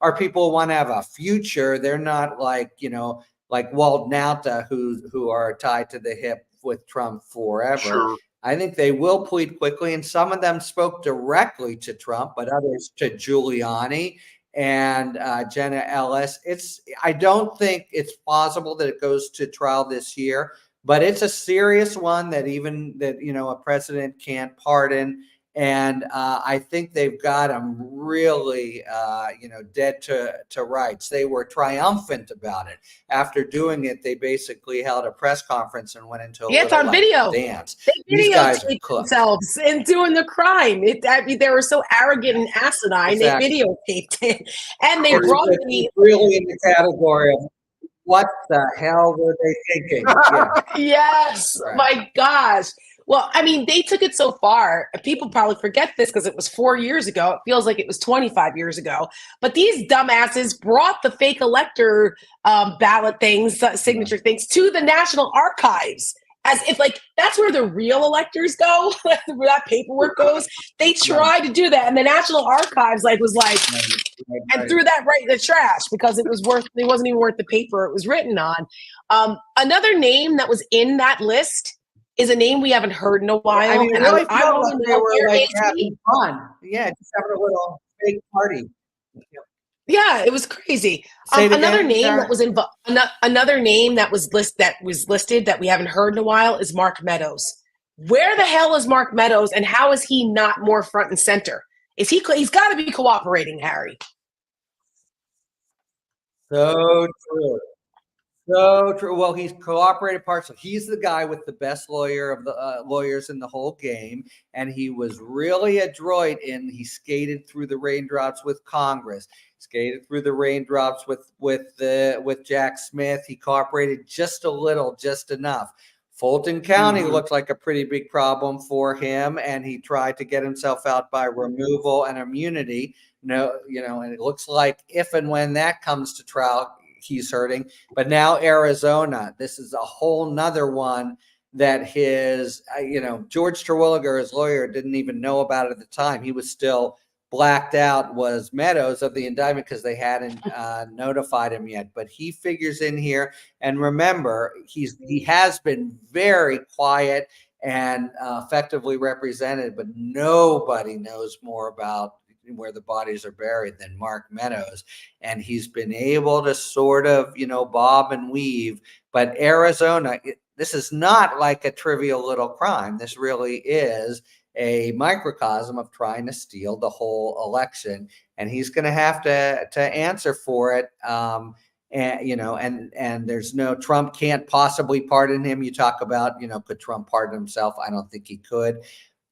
are people who want to have a future. They're not like Walt Nauta, who are tied to the hip with Trump forever. Sure. I think they will plead quickly, and some of them spoke directly to Trump, but others to Giuliani and Jenna Ellis. I don't think it's plausible that it goes to trial this year, but it's a serious one that a president can't pardon. And I think they've got them really, dead to rights. They were triumphant about it. After doing it, they basically held a press conference and went into a it's on video dance. They videotaped themselves in doing the crime. They were so arrogant and asinine. Exactly. They videotaped it, and they brought me really in the category of what the hell were they thinking? Yes, my gosh. Well, I mean, they took it so far. People probably forget this because it was 4 years ago. It feels like it was 25 years ago. But these dumbasses brought the fake elector ballot things, signature things, to the National Archives. As if that's where the real electors go, where that paperwork goes. They tried to do that, and the National Archives and threw that right in the trash because it wasn't even worth the paper it was written on. Another name that was in that list is a name we haven't heard in a while. I mean, and really I want to know where having fun. Yeah, just having a little fake party. Yeah, it was crazy. Another name that was another name that was listed that we haven't heard in a while is Mark Meadows. Where the hell is Mark Meadows, and how is he not more front and center? He's got to be cooperating, Harry. So true. So true. Well, he's cooperated partially. He's the guy with the best lawyer of the lawyers in the whole game, and he was really adroit he skated through the raindrops with Congress, skated through the raindrops with Jack Smith. He cooperated just a little, just enough. Fulton County looked like a pretty big problem for him, and he tried to get himself out by removal and immunity. No, and it looks like if and when that comes to trial, he's hurting. But now Arizona, this is a whole nother one that his, George Terwilliger, his lawyer, didn't even know about at the time. He was still blacked out, was Meadows, of the indictment, because they hadn't notified him yet. But he figures in here. And remember, he has been very quiet and effectively represented, but nobody knows more about where the bodies are buried than Mark Meadows. And he's been able to sort of, bob and weave. But Arizona, this is not like a trivial little crime. This really is a microcosm of trying to steal the whole election. And he's going to have to answer for it. And there's no, Trump can't possibly pardon him. You talk about, could Trump pardon himself? I don't think he could.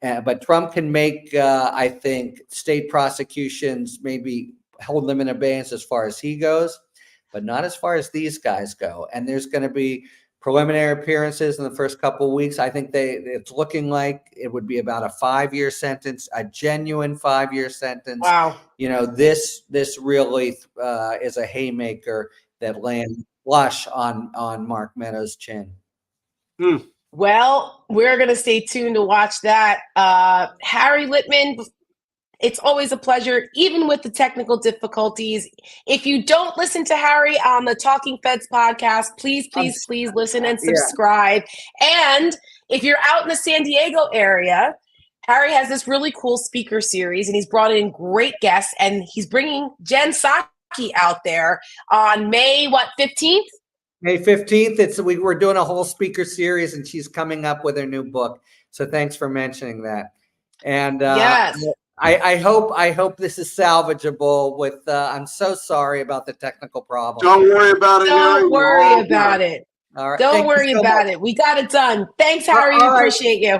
But Trump can make, I think, state prosecutions maybe hold them in abeyance as far as he goes, but not as far as these guys go. And there's going to be preliminary appearances in the first couple of weeks. I think it's looking like it would be about a 5-year sentence, a genuine 5-year sentence. Wow. This really is a haymaker that lands flush on Mark Meadows' chin. Well, we're going to stay tuned to watch that. Harry Litman, it's always a pleasure, even with the technical difficulties. If you don't listen to Harry on the Talking Feds podcast, please listen and subscribe. Yeah. And if you're out in the San Diego area, Harry has this really cool speaker series, and he's brought in great guests, and he's bringing Jen Psaki out there on May, 15th? May 15th. We're doing a whole speaker series, and she's coming up with her new book. So thanks for mentioning that. And yes. I hope this is salvageable. I'm so sorry about the technical problem. Don't worry about it. Don't worry about it. All right. Don't worry about it. We got it done. Thanks, Harry. We appreciate you.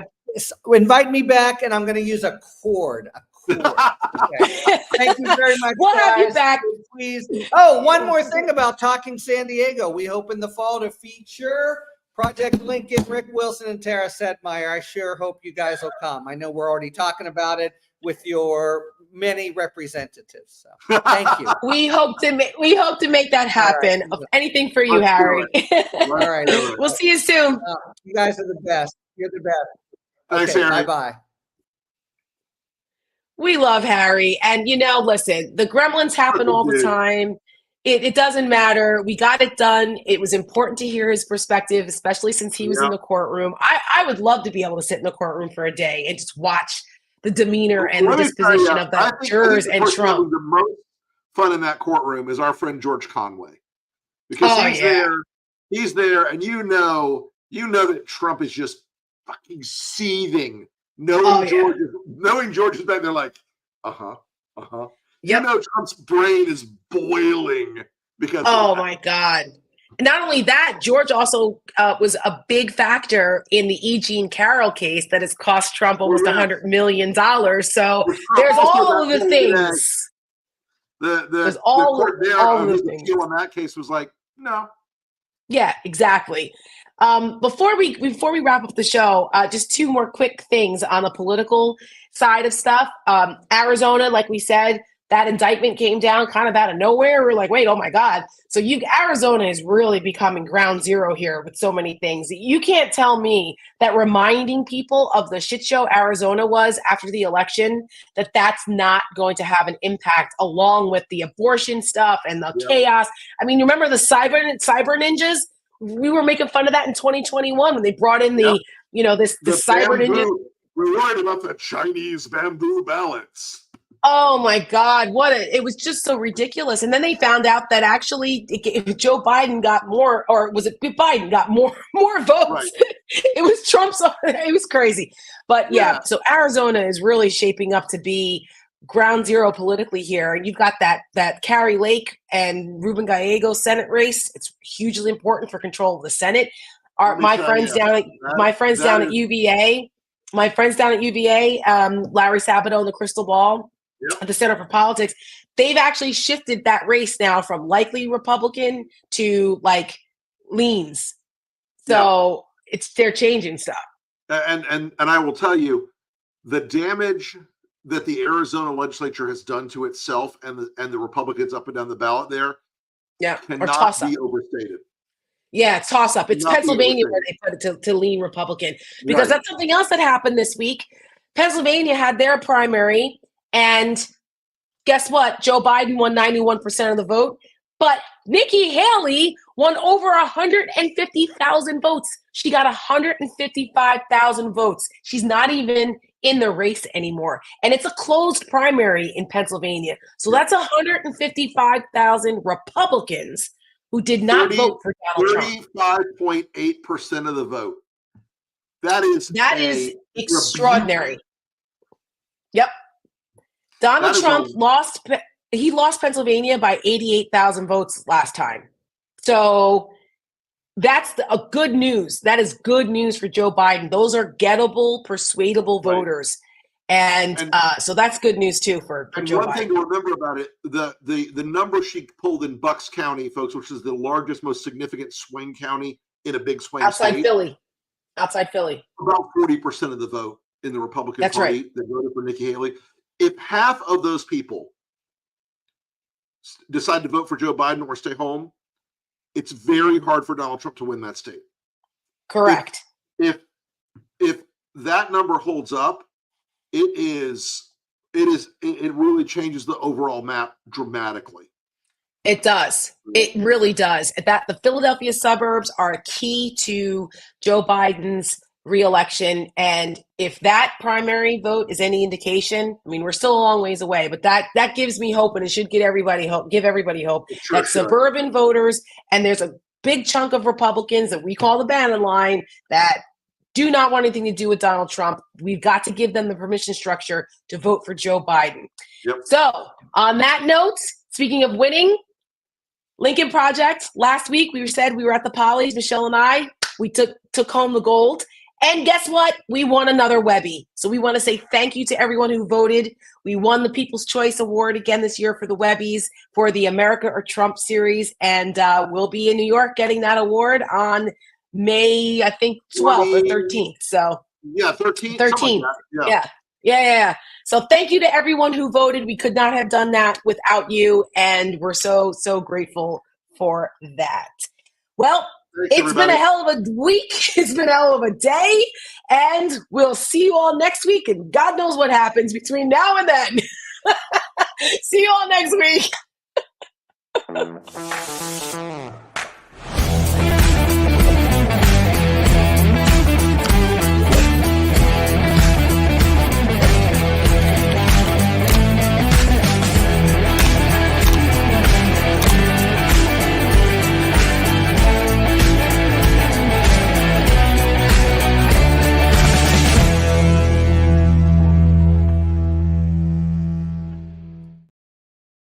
Invite me back, and I'm going to use a cord. Okay. Thank you very much. We'll have you back. Please. Oh, one more thing about Talking San Diego. We hope in the fall to feature Project Lincoln, Rick Wilson, and Tara Setmeyer. I sure hope you guys will come. I know we're already talking about it with your many representatives. So thank you. We hope to make that happen. Right. Anything for you, Harry. All right. We'll see you soon. You guys are the best. You're the best. Thanks, Harry. Bye-bye. We love Harry. And, listen, the gremlins happen all the time. It doesn't matter. We got it done. It was important to hear his perspective, especially since he was in the courtroom. I would love to be able to sit in the courtroom for a day and just watch the demeanor and the disposition of the jurors and Trump. The most fun in that courtroom is our friend George Conway. Because he's there, and you know that Trump is just fucking seething. Knowing George is back there like, Yep. Trump's brain is boiling because my God. Not only that, George also was a big factor in the E. Jean Carroll case that has cost Trump almost $100 million. So there's all of the things. The court on that case was like, no. Yeah, exactly. Before we wrap up the show, just two more quick things on the political side of stuff. Arizona, like we said, that indictment came down kind of out of nowhere. We're like, wait, oh my God. So Arizona is really becoming ground zero here with so many things. You can't tell me that reminding people of the shit show Arizona was after the election, that's not going to have an impact along with the abortion stuff and the chaos. I mean, you remember the cyber ninjas? We were making fun of that in 2021 when they brought in the cyber ninja. We're worried about the Chinese bamboo ballots. Oh my God, it was just so ridiculous. And then they found out that actually Joe Biden got more, or was it Biden got more votes? Right. It was Trump's, it was crazy. But so Arizona is really shaping up to be ground zero politically here. And you've got that Carrie Lake and Ruben Gallego Senate race. It's hugely important for control of the Senate. My friends down at UVA, Larry Sabato and the Crystal Ball, at the Center for Politics, they've actually shifted that race now from likely Republican to like leans. So they're changing stuff. And I will tell you, the damage that the Arizona legislature has done to itself and the Republicans up and down the ballot there, cannot be overstated. Yeah, it's toss up. It's Pennsylvania where they put it to lean Republican, because that's something else that happened this week. Pennsylvania had their primary, and guess what? Joe Biden won 91% of the vote, but Nikki Haley won over 150,000 votes. She got 155,000 votes. She's not even in the race anymore. And it's a closed primary in Pennsylvania. So that's 155,000 Republicans who did not vote for Donald Trump. 35.8% of the vote. That is extraordinary. Yep. Donald Trump lost Pennsylvania by 88,000 votes last time. So that's a good news. That is good news for Joe Biden. Those are gettable, persuadable voters. And so that's good news too for Joe Biden. One thing to remember about it, the number she pulled in Bucks County, folks, which is the largest, most significant swing county in a big swing state. Outside Philly. About 40% of the vote in the Republican Party that voted for Nikki Haley. If half of those people decide to vote for Joe Biden or stay home, it's very hard for Donald Trump to win that state. Correct. If that number holds up, it really changes the overall map dramatically. It does. It really does. The Philadelphia suburbs are a key to Joe Biden's reelection. And if that primary vote is any indication, I mean, we're still a long ways away, but that gives me hope, and it should give everybody hope that suburban voters, and there's a big chunk of Republicans that we call the Bannon line that do not want anything to do with Donald Trump. We've got to give them the permission structure to vote for Joe Biden. Yep. So on that note, speaking of winning, Lincoln Project, last week we said we were at the Polys, Michelle and I, we took home the gold. And guess what? We won another Webby. So we want to say thank you to everyone who voted. We won the People's Choice Award again this year for the Webbies for the America or Trump series. And we'll be in New York getting that award on May, I think, 12th or 13th. So yeah, 13th. 13th. Like yeah. So thank you to everyone who voted. We could not have done that without you. And we're so grateful for that. Well, it's been a hell of a week. It's been a hell of a day. And we'll see you all next week. And God knows what happens between now and then. See you all next week.